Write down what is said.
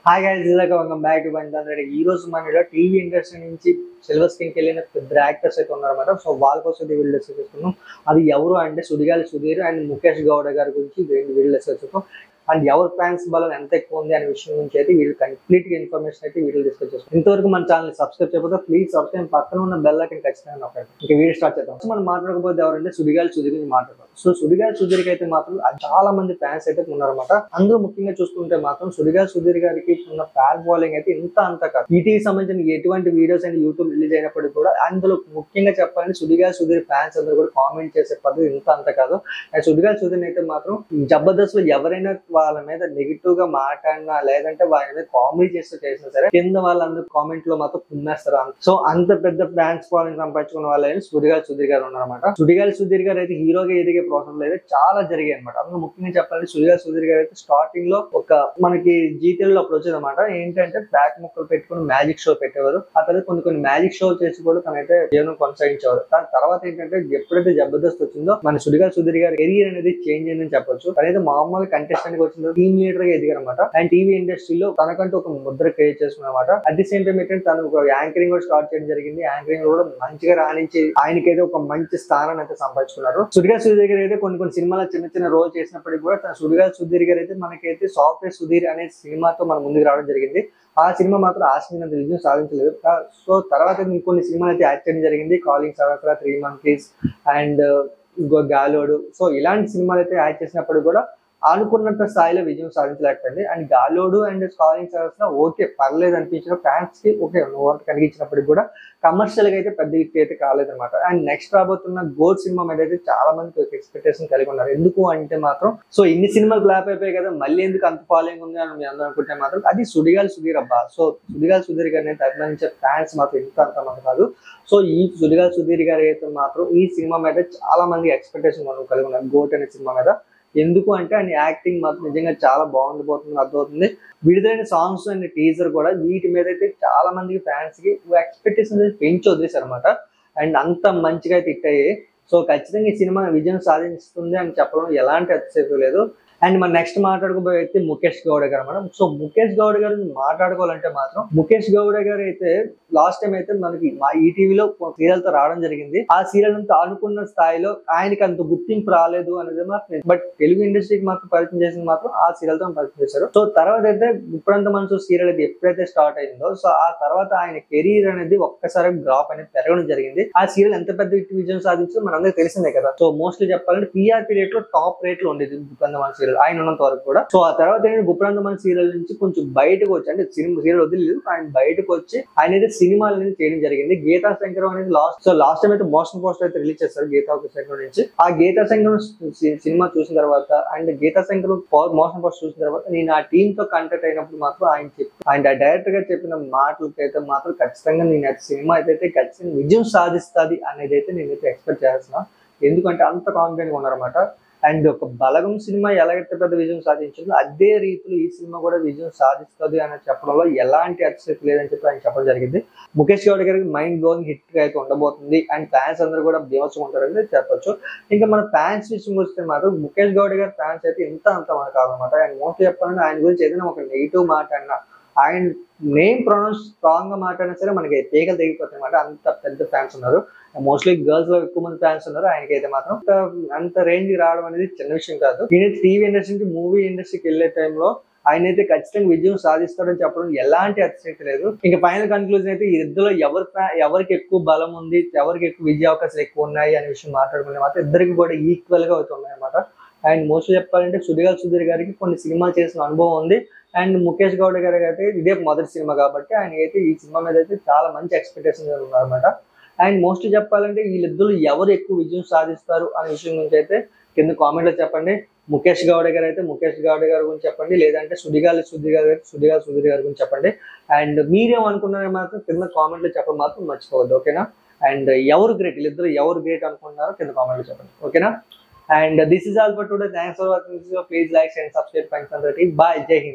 Hi guys, welcome back to Panchan Reddy. ఈ రోజు మన టీవీ ఇండస్ట్రీ నుంచి సిల్వర్ స్క్రీన్కి వెళ్ళిన పెద్ద యాక్టర్స్ అయితే ఉన్నారన్నమాట. సో వాళ్ళ కోసం వీళ్ళు డిస్కస్ చేసుకున్నాం. అది ఎవరు అంటే సుడిగాలి సుధీర్ అండ్ ముఖేష్ గౌడ గారి గురించి వీళ్ళు డిస్కస్ చేసుకున్నాం. అండ్ ఎవరి ఫ్యాన్స్ బలం ఎంత ఎక్కువ ఉంది అనే విషయం గురించి అయితే వీళ్ళు కంప్లీట్ గా ఇన్ఫర్మేషన్ అయితే వీడియో డిస్కస్ చేస్తాం. ఇంతవరకు మన ఛానల్ సబ్స్క్రైబ్ చేయకపోతే ప్లీజ్ సబ్స్క్రైబ్, పక్కన ఉన్న బెల్ ఐకాన్ ఖచ్చితంగా నొక్కండి. ఇంకా వీడియో స్టార్ట్ చేద్దాం. సో మనం మాట్లాడకపోతే ఎవరంటే సుడిగాలి సుధీర్ గురించి మాట్లాడతాం. సో సుడిగాలి సుధీర్కి అయితే మాత్రం చాలా మంది ఫ్యాన్స్ అయితే ఉన్నారన్నమాట. అందులో ముఖ్యంగా చూసుకుంటే మాత్రం సుడిగాలి సుధీర్ గారికి ఉన్న ఫ్యాన్ ఫాలోయింగ్ అయితే అంత కాదు. ఈటీవీ సంబంధించిన ఎటువంటి వీడియోస్ అయినా యూట్యూబ్ రిలీజ్ అయినప్పటికీ కూడా అందులో ముఖ్యంగా చెప్పాలంటే సుడిగాలి సుధీర్ ఫ్యాన్స్ అందరూ కూడా కామెంట్ చేసే పద్ధతి అంత కాదు. అండ్ సుడిగాలి సుధీర్ అయితే మాత్రం జబర్దస్త్ లో ఎవరైనా వాళ్ళ మీద నెగిటివ్ గా మాట్లాడినా లేదంటే వాళ్ళ మీద కామెడీ చేసినా సరే కింద వాళ్ళందరూ కామెంట్ లో మాత్రం పుమ్మేస్తారు. సో అంత పెద్ద ఫ్యాన్స్ ఫాలోయింగ్ సంపాదించుకున్న వాళ్ళని సుడిగాలి సుధీర్ గారు ఉన్నారన్నమాట. సుడిగాలి సుధీర్ గారు అయితే హీరోగా ఎదిగే ప్రాసెస్ లో అయితే చాలా జరిగాయి అనమాట. అందులో ముఖ్యంగా చెప్పాలంటే సుడిగాలి సుధీర్ గారు అయితే స్టార్టింగ్ లో ఒక మనకి జీతేలో అప్పుడు వచ్చేది అనమాట. ఏంటంటే బ్యాక్ ముక్కలు పెట్టుకుని మ్యాజిక్ షో పెట్టేవారు. ఆ తర్వాత కొన్ని మ్యాజిక్ షో చేసి కూడా తనైతే జీవనం కొనసాగించేవారు. దాని తర్వాత ఏంటంటే ఎప్పుడైతే జబర్దస్త్ వచ్చిందో మన సుడిగాలి సుధీర్ గారి కెరీర్ అనేది చేంజ్ అయిందని చెప్పొచ్చు. తనైతే మామూలు కంటెస్టెంట్ గా వచ్చిందో టీమ్ లీడర్ గా ఎదిగారు అనమాట. అండ్ టీవీ ఇండస్ట్రీలో తనకంటూ ఒక ముద్ర క్రియేట్ చేసుకున్నమాట. అట్ ది సేమ్ టైం ఏంటంటే తను ఒక యాంకరింగ్ కూడా స్టార్ట్ చేయడం జరిగింది. యాంకరింగ్ కూడా మంచిగా రాణించి ఆయనకైతే ఒక మంచి స్థానాన్ని అయితే సంపాదించుకున్నారు. సుడిగాలి సుధీర్ గారు అయితే కొన్ని సినిమాలో చిన్న రోల్ చేసినప్పటికీ కూడా తన సుడిగాలి సుధీర్ గారు అయితే మనకైతే సాఫ్ట్వేర్ సుధీర్ అనే సినిమాతో మన ముందుకు రావడం జరిగింది. ఆ సినిమా మాత్రం ఆశించినంత విజయం సాధించలేదు. సో తర్వాత ఇంకొన్ని సినిమాలు అయితే యాక్ట్ చేయడం జరిగింది. కాలింగ్ సరఫరా, 3 Monkeys అండ్ ఇంకో గాలోడు. సో ఇలాంటి సినిమాలు అయితే యాక్ట్ చేసినప్పుడు కూడా అనుకున్నంత స్థాయిలో విజయం సాధించలేకపోయింది. అండ్ గాలోడు అండ్ కాలింగ్ సరఫరా ఓకే పర్లేదు అనిపించిన ఫ్యాన్స్ కి ఓకే ఓవర్ట్ కలిగించినప్పటికి కూడా కమర్షియల్ గా అయితే పెద్ద హిట్ అయితే కాలేదన్నమాట. అండ్ నెక్స్ట్ రాబోతున్న గోడ్ సినిమా మీద అయితే చాలా మంది ఎక్స్పెక్టేషన్ కలిగి ఉన్నారు. ఎందుకు అంటే మాత్రం సో ఇన్ని సినిమాలు ఫ్లాప్ అయిపోయాయి కదా, మళ్ళీ ఎందుకు అంత ఫాలోయింగ్ ఉంది అని అందరూ అనుకుంటే మాత్రం అది సుడిగాలి సుధీర్ అబ్బా. సో సుడిగాలి సుధీర్ గారిని అభిమానించే ఫ్యాన్స్ మాత్రం అంత కాదు. సో ఈ సుడిగాలి సుధీర్ గారు అయితే మాత్రం ఈ సినిమా మీద చాలా మంది ఎక్స్పెక్టేషన్ మనం కలిగి ఉన్నారు గోట్ అనే సినిమా మీద. ఎందుకు అంటే ఆయన యాక్టింగ్ మాత్రం నిజంగా చాలా బాగుండిపోతుంది, అర్థమవుతుంది. విడుదలైన సాంగ్స్ అండ్ టీజర్ కూడా వీటి మీద అయితే చాలా మందికి ఫ్యాన్స్ కి ఎక్స్పెక్టేషన్ పెంచి వదిలేశారు అనమాట. అండ్ అంత మంచిగా అయితే హిట్ అయ్యాయి. సో ఖచ్చితంగా ఈ సినిమా విజయం సాధిస్తుంది అని చెప్పడం ఎలాంటి అతిశయోక్తి లేదు. అండ్ మన నెక్స్ట్ మాట్లాడుకోబోయే అయితే ముఖేష్ గౌడ గారు మేడం. సో ముఖేష్ గౌడ గారు మాట్లాడుకోవాలంటే మాత్రం ముఖేష్ గౌడ గారు అయితే లాస్ట్ టైం అయితే మనకి మా ఈటీవీలో సీరియల్ తో రావడం జరిగింది. ఆ సీరియల్ అంతా అనుకున్న స్థాయిలో ఆయనకి అంత గుర్తింపు రాలేదు అనేది మాత్రం, బట్ తెలుగు ఇండస్ట్రీకి మాత్రం పరిచయం చేసింది మాత్రం ఆ సీరియల్ తో పరిచయం చేశారు. సో తర్వాత అయితే ఇప్పుడంత మనసు సీరియల్ అయితే ఎప్పుడైతే స్టార్ట్ అయిందో సో ఆ తర్వాత ఆయన కెరీర్ అనేది ఒక్కసారి డ్రాప్ అనేది పెరగడం జరిగింది. ఆ సీరియల్ ఎంత పెద్ద విజయం సాధించో మనందరికి తెలిసిందే కదా. సో మోస్ట్లీ చెప్పాలంటే పిఆర్పీ రేట్ లో టాప్ రేట్ లో ఉండేది ఇప్పుడంత మన సీరియల్ ఆయన ఉన్నంత వరకు కూడా. సో ఆ తర్వాత ఏంటంటే గుప్రాంతమన్ సీరియల్ నుంచి కొంచెం బయటకు వచ్చి అంటే సీరియల్ వదిలేదు ఆయన బయటకు వచ్చి ఆయన అయితే సినిమాలు అనేది చేయడం జరిగింది. గీతా శంకరం అనేది లాస్ట్ టైం అయితే మోషన్ పోస్టర్ అయితే రిలీజ్ చేస్తారు గీతా శంకరం నుంచి. ఆ గీతా శంకరం సినిమా చూసిన తర్వాత and Geetha Shankaram motion poster చూసిన తర్వాత నేను ఆ టీమ్ తో కాంటాక్ట్ అయినప్పుడు మాత్రం ఆయన డైరెక్టర్ గా చెప్పిన మాటలకైతే మాత్రం ఖచ్చితంగా నేను సినిమా అయితే ఖచ్చితంగా విజయం సాధిస్తుంది అనేది అయితే నేనైతే ఎక్స్పెక్ట్ చేస్తున్నా. ఎందుకంటే అంత కాన్ఫిడెంట్ గా ఉన్నారన్నమాట. అండ్ ఒక బలగం సినిమా ఎలాగైతే పెద్ద విజయం సాధించిందో అదే రీతిలో ఈ సినిమా కూడా విజయం సాధిస్తుంది అని చెప్పడంలో ఎలాంటి అతిశక్తి లేదని చెప్పి ఆయన చెప్పడం జరిగింది. ముఖేష్ గౌడ్ గారికి మైండ్ బ్లోయింగ్ హిట్ అయితే ఉండబోతుంది అండ్ ఫ్యాన్స్ అందరూ కూడా బీభత్సంగా ఉంటారని చెప్పొచ్చు. ఇంకా మన ఫ్యాన్స్ విషయం వస్తే మాత్రం ముఖేష్ గౌడ్ గారి ఫ్యాన్స్ అయితే అంత మనకు కాదనమాట. అండ్ మోస్ట్లీ చెప్పాలంటే ఆయన గురించి ఏదైనా ఒక నెగిటివ్ మాట అన్నా ఆయన నేమ్ ప్రొనౌన్స్ స్ట్రాంగ్ గా మాట్లాడినా సరే మనకి తీగలు తెగిపోతాయి అనమాట. అంత పెద్ద ఫ్యాన్స్ ఉన్నారు. మోస్ట్లీ గర్ల్స్ లో ఎక్కువ మంది ఫ్యాన్స్ ఉన్నారు. ఆయనకైతే మాత్రం అంత రేంజ్ రావడం అనేది చిన్న విషయం కాదు. ఈయనైతే టీవీ ఇండస్ట్రీ నుంచి మూవీ ఇండస్ట్రీకి వెళ్లే టైంలో ఆయన అయితే ఖచ్చితంగా విజయం సాధిస్తాడని చెప్పడం ఎలాంటి అతిశక్తి లేదు. ఇంకా ఫైనల్ కన్క్లూజన్ అయితే ఈ ఇద్దరు ఎవరికి ఎక్కువ బలం ఉంది, ఎవరికి ఎక్కువ విజయ అవకాశాలు ఎక్కువ ఉన్నాయి అనే విషయం మాట్లాడుకునే మాత్రం ఇద్దరికి కూడా ఈక్వల్ గా అవుతున్నాయి అనమాట. అండ్ మోస్ట్లీ చెప్పాలంటే సుడిగాలి సుధీర్ గారికి కొన్ని సినిమాలు చేసిన అనుభవం ఉంది. అండ్ ముఖేష్ గౌడ గారికి అయితే ఇదే మొదటి సినిమా కాబట్టి ఆయనకైతే ఈ సినిమా మీద అయితే చాలా మంచి ఎక్స్పెక్టేషన్ ఉన్నారన్నమాట. అండ్ మోస్ట్లీ చెప్పాలంటే వీళ్ళిద్దరు ఎవరు ఎక్కువ విజయం సాధిస్తారు అనే విషయం గురించి అయితే కింద కామెంట్ లో చెప్పండి. ముఖేష్ గౌడ గారు అయితే ముఖేష్ గౌడ గారి గురించి చెప్పండి, లేదంటే సుడిగాలి సుధీర్ గారు అయితే సుడిగాలి సుధీర్ గారి గురించి చెప్పండి. అండ్ మీరేమనుకున్నారో మాత్రం కింద కామెంట్ లో చెప్పడం మాత్రం మర్చిపోవద్దు, ఓకేనా. అండ్ ఎవరు గ్రేట్, వీళ్ళిద్దరు ఎవరు గ్రేట్ అనుకుంటున్నారో కింద కామెంట్ లో చెప్పండి, ఓకేనా. And this is all for today. Thanks for watching this video. Please like, share and subscribe. Bye. Jai Hind.